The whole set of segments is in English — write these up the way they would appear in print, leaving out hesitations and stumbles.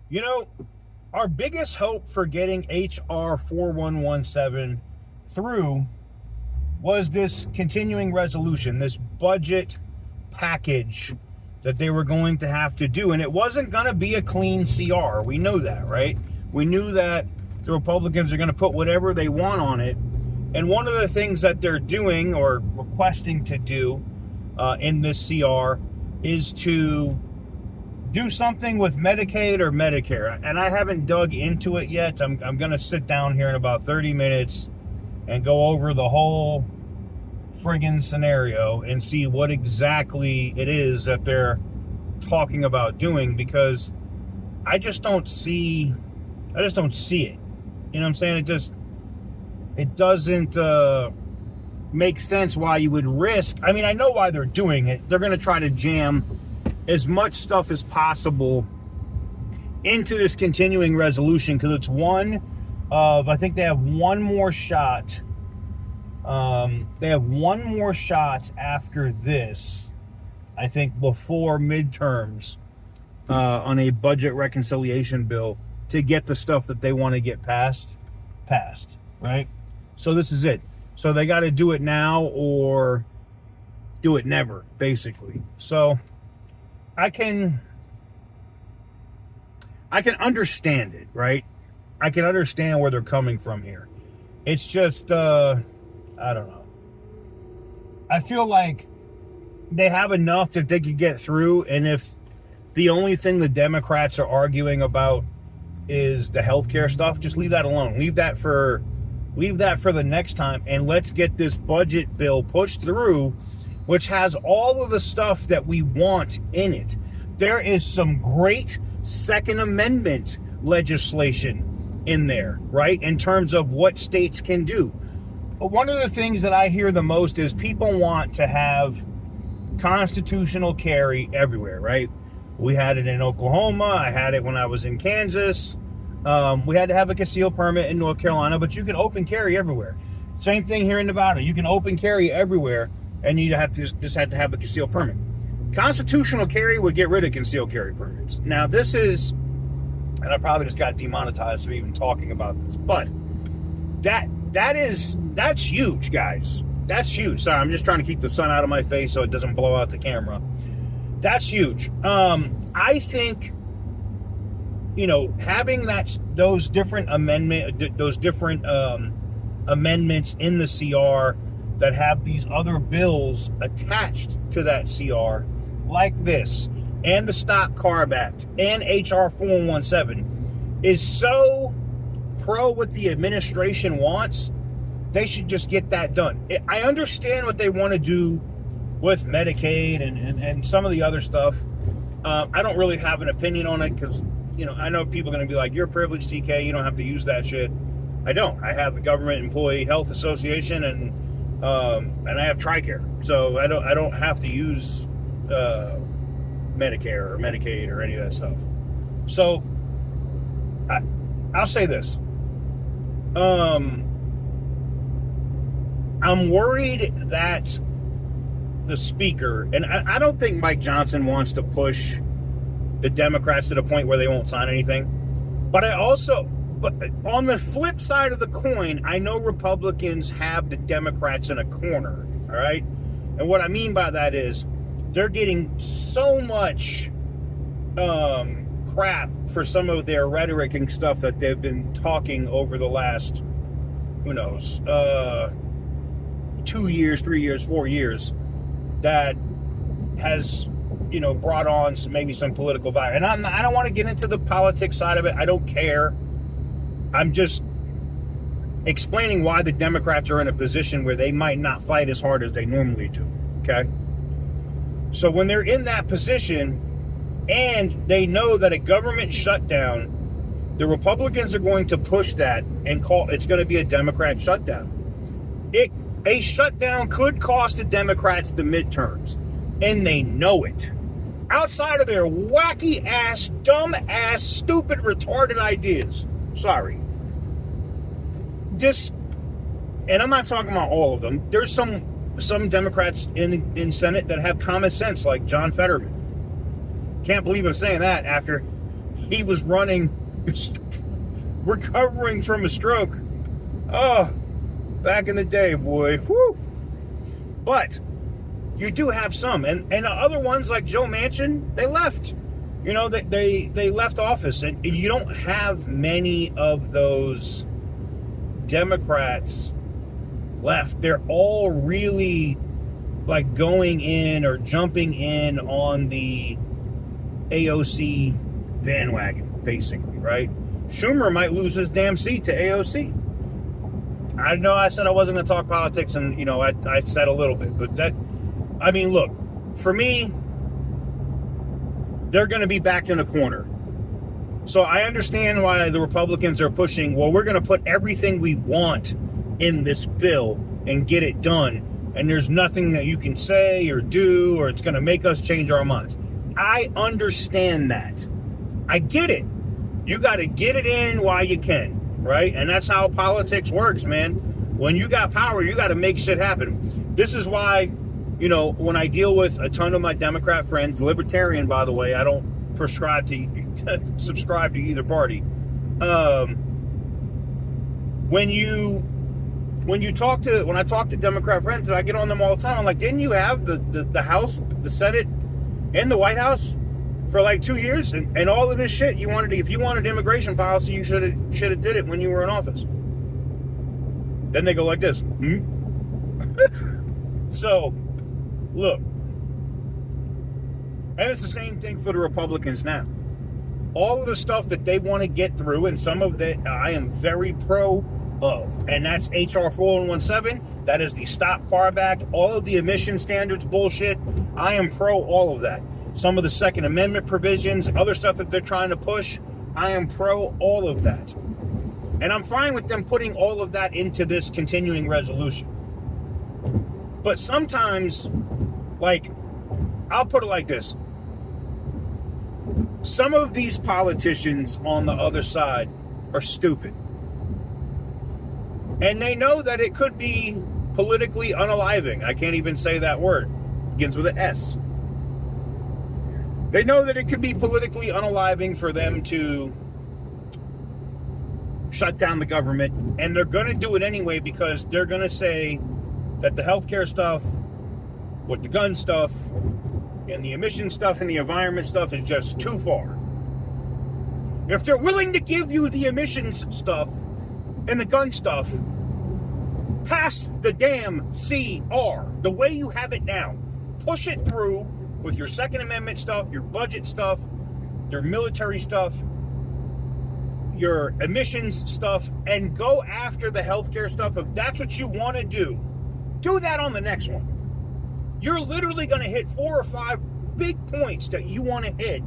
You know, our biggest hope for getting HR4117 through was this continuing resolution, this budget package that they were going to have to do. And it wasn't going to be a clean CR. We know that, right? We knew that the Republicans are going to put whatever they want on it. And one of the things that they're doing or requesting to do in this CR is to do something with Medicaid or Medicare. And I haven't dug into it yet. I'm going to sit down here in about 30 minutes and go over the whole friggin' scenario and see what exactly it is that they're talking about doing, because I just don't see it. You know what I'm saying? It doesn't make sense why you would risk. I mean, I know why they're doing it. They're going to try to jam as much stuff as possible into this continuing resolution, because it's one of, I think they have one more shot. They have one more shot after this, I think, before midterms on a budget reconciliation bill to get the stuff that they want to get passed, right? So this is it. So they got to do it now or do it never, basically. So I can understand it, right? I can understand where they're coming from here. It's just, I don't know. I feel like they have enough that they could get through, and if the only thing the Democrats are arguing about is the healthcare stuff, just leave that alone. Leave that for the next time, and let's get this budget bill pushed through, which has all of the stuff that we want in it. There is some great Second Amendment legislation in there, right? In terms of what states can do. But one of the things that I hear the most is people want to have constitutional carry everywhere, right? We had it in Oklahoma. I had it when I was in Kansas. We had to have a concealed permit in North Carolina, but you can open carry everywhere. Same thing here in Nevada. You can open carry everywhere, and you just have to have a concealed permit. Constitutional carry would get rid of concealed carry permits. Now, this is, and I probably just got demonetized for even talking about this, but that's huge, guys. That's huge. Sorry, I'm just trying to keep the sun out of my face so it doesn't blow out the camera. That's huge. I think, having those different amendments in the CR that have these other bills attached to that CR, like this, and the Stop CARB Act, and HR 4117, is so pro what the administration wants. They should just get that done. I understand what they want to do with Medicaid and some of the other stuff. I don't really have an opinion on it because, I know people are going to be like, you're privileged, TK, you don't have to use that shit. I don't. I have the Government Employee Health Association and I have TRICARE. So I don't have to use Medicare or Medicaid or any of that stuff. So I'll say this. I'm worried that the speaker, and I don't think Mike Johnson wants to push the Democrats to the point where they won't sign anything. But on the flip side of the coin, I know Republicans have the Democrats in a corner, all right? And what I mean by that is they're getting so much crap for some of their rhetoric and stuff that they've been talking over the last, 2 years, 3 years, 4 years, that has, brought on maybe some political value. And I don't want to get into the politics side of it. I don't care. I'm just explaining why the Democrats are in a position where they might not fight as hard as they normally do, okay? So when they're in that position and they know that a government shutdown, the Republicans are going to push that and it's going to be a Democrat shutdown. A shutdown could cost the Democrats the midterms, and they know it. Outside of their wacky ass, dumb ass, stupid, retarded ideas. Sorry. And I'm not talking about all of them. There's some Democrats in Senate that have common sense, like John Fetterman. Can't believe I'm saying that after he was running, recovering from a stroke. Oh, back in the day, boy. Whew. But you do have some, and other ones like Joe Manchin, they left. You know, they left office, and you don't have many of those Democrats left. They're all really like going in or jumping in on the AOC bandwagon, basically, right? Schumer might lose his damn seat to AOC. I know I said I wasn't going to talk politics, and, you know, I said a little bit, but that, I mean, look, for me, they're going to be backed in a corner. So I understand why the Republicans are pushing, well, we're going to put everything we want in this bill and get it done, and there's nothing that you can say or do, or it's going to make us change our minds. I understand that. I get it. You got to get it in while you can, right? And that's how politics works, man. When you got power, you got to make shit happen. This is why, you know, when I deal with a ton of my Democrat friends, libertarian, by the way, I don't subscribe to either party. When I talk to Democrat friends, and I get on them all the time, I'm like, didn't you have the House, the Senate, and the White House for like 2 years, and all of this shit you wanted to, if you wanted immigration policy, you should have did it when you were in office. Then they go like this. So, look, and it's the same thing for the Republicans now. All of the stuff that they want to get through, and some of that I am very pro of, and that's HR4117. That is the Stop Car Act, all of the emission standards bullshit. I am pro all of that. Some of the Second Amendment provisions, other stuff that they're trying to push, I am pro all of that. And I'm fine with them putting all of that into this continuing resolution. But sometimes, like, I'll put it like this. Some of these politicians on the other side are stupid. And they know that it could be politically unaliving. I can't even say that word. It begins with an S. They know that it could be politically unaliving for them to shut down the government, and they're going to do it anyway because they're going to say that the healthcare stuff, with the gun stuff, and the emission stuff and the environment stuff is just too far. If they're willing to give you the emissions stuff and the gun stuff, pass the damn CR the way you have it now. Push it through with your Second Amendment stuff, your budget stuff, your military stuff, your emissions stuff, and go after the healthcare stuff. If that's what you want to do that on the next one. You're literally going to hit 4 or 5 big points that you want to hit,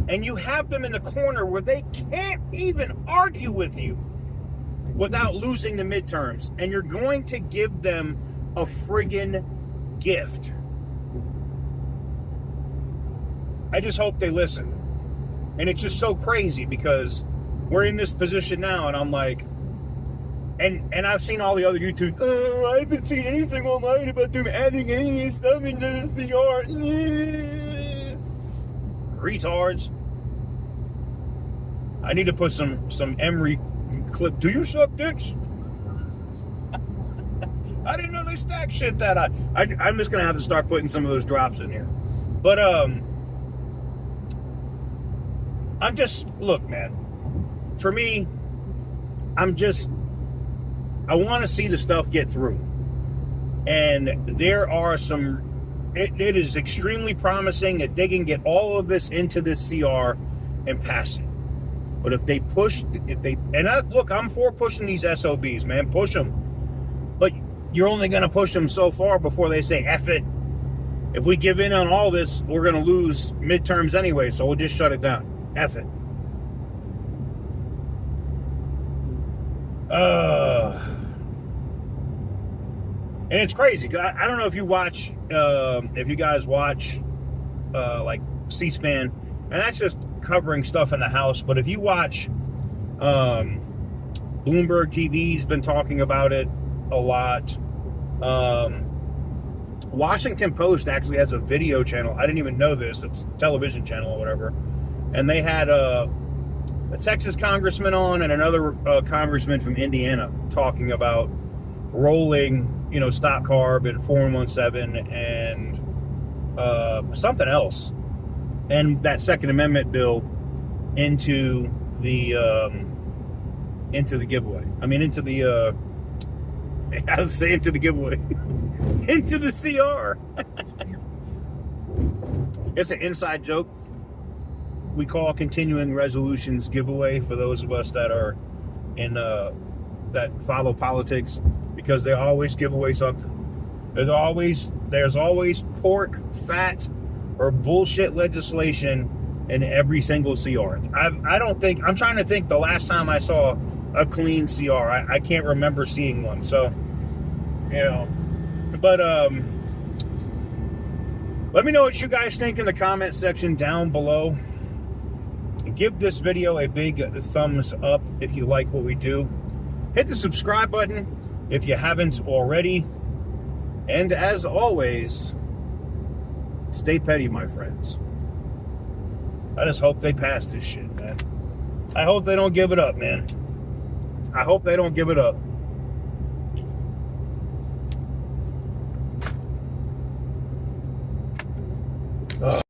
and you have them in the corner where they can't even argue with you without losing the midterms, and you're going to give them a friggin' gift. I just hope they listen. And it's just so crazy because we're in this position now, and I'm like, and I've seen all the other YouTubers, I haven't seen anything online about them adding any stuff into the CR. Retards. I need to put some Emery clip. Do you suck dicks? I didn't know they stack shit that high. I'm just going to have to start putting some of those drops in here. But, I'm just, look, man, for me, I want to see the stuff get through. And there are some, it is extremely promising that they can get all of this into this CR and pass it. But if they push, look, I'm for pushing these SOBs, man, push them. But you're only going to push them so far before they say, F it. If we give in on all this, we're going to lose midterms anyway, so we'll just shut it down. F it. And it's crazy, because I don't know if you watch, if you guys watch, like, C-SPAN, and that's just covering stuff in the House, but if you watch, Bloomberg TV's been talking about it a lot. Washington Post actually has a video channel. I didn't even know this. It's a television channel or whatever. And they had a Texas congressman on and another congressman from Indiana talking about rolling, stop carb and 4117 and something else, and that Second Amendment bill into the giveaway. I mean, into the I would say into the giveaway, into the CR. It's an inside joke. We call continuing resolutions giveaway for those of us that are in that follow politics, because they always give away something. There's always pork, fat, or bullshit legislation in every single CR. I'm trying to think the last time I saw a clean CR. I can't remember seeing one. So, but let me know what you guys think in the comment section down below. Give this video a big thumbs up if you like what we do. Hit the subscribe button if you haven't already. And as always, stay petty, my friends. I just hope they pass this shit, man. I hope they don't give it up, man. I hope they don't give it up. Ugh.